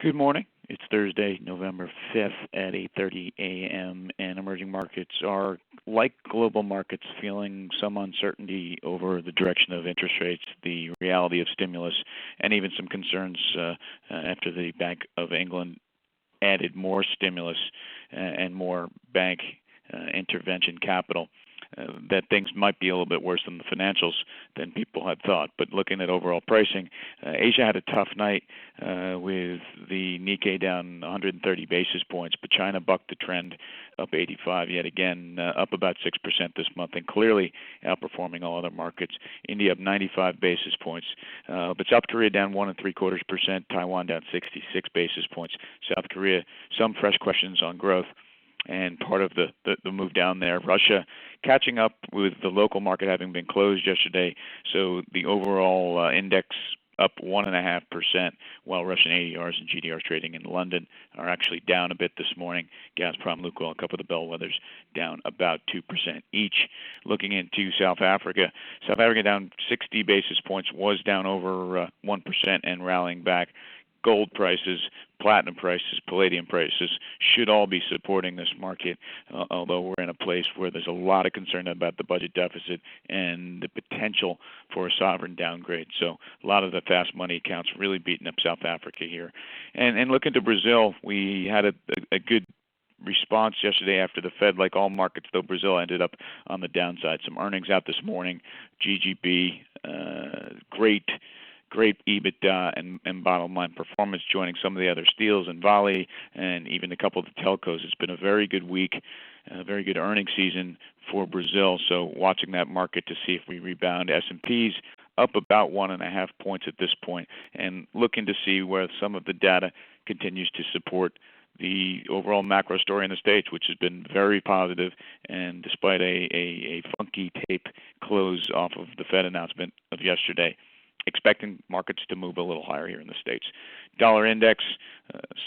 Good morning. It's Thursday, November 5th at 8:30 a.m. and emerging markets are, like global markets, feeling some uncertainty over the direction of interest rates, the reality of stimulus, and even some concerns after the Bank of England added more stimulus and more bank intervention capital. That things might be a little bit worse than the financials than people had thought. But looking at overall pricing, Asia had a tough night with the Nikkei down 130 basis points, but China bucked the trend up 85 yet again, up about 6% this month, and clearly outperforming all other markets. India up 95 basis points, but South Korea down 1.75%, Taiwan down 66 basis points. South Korea, some fresh questions on growth. And part of the move down there, Russia catching up with the local market having been closed yesterday. So the overall index up 1.5%, while Russian ADRs and GDRs trading in London are actually down a bit this morning. Gazprom, Lukoil, a couple of the bellwethers down about 2% each. Looking into South Africa down 60 basis points, was down over 1% and rallying back. Gold prices, platinum prices, palladium prices should all be supporting this market, although we're in a place where there's a lot of concern about the budget deficit and the potential for a sovereign downgrade. So a lot of the fast money accounts really beating up South Africa here. And looking to Brazil, we had a good response yesterday after the Fed, like all markets, though Brazil ended up on the downside. Some earnings out this morning, GGB, great EBITDA and bottom line performance, joining some of the other steels and Vale and even a couple of the telcos. It's been a very good week, a very good earnings season for Brazil. So watching that market to see if we rebound. S&P's up about 1.5 points at this point, and looking to see where some of the data continues to support the overall macro story in the States, which has been very positive, and despite a funky tape close off of the Fed announcement of yesterday, expecting markets to move a little higher here in the States. Dollar index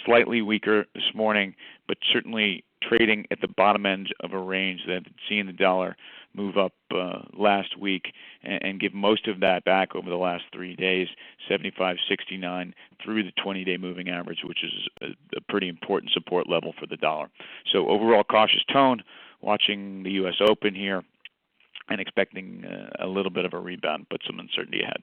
slightly weaker this morning, but certainly trading at the bottom end of a range that had seen the dollar move up last week and give most of that back over the last 3 days, 75.69 through the 20-day moving average, which is a pretty important support level for the dollar. So overall cautious tone, watching the U.S. Open here and expecting a little bit of a rebound, but some uncertainty ahead.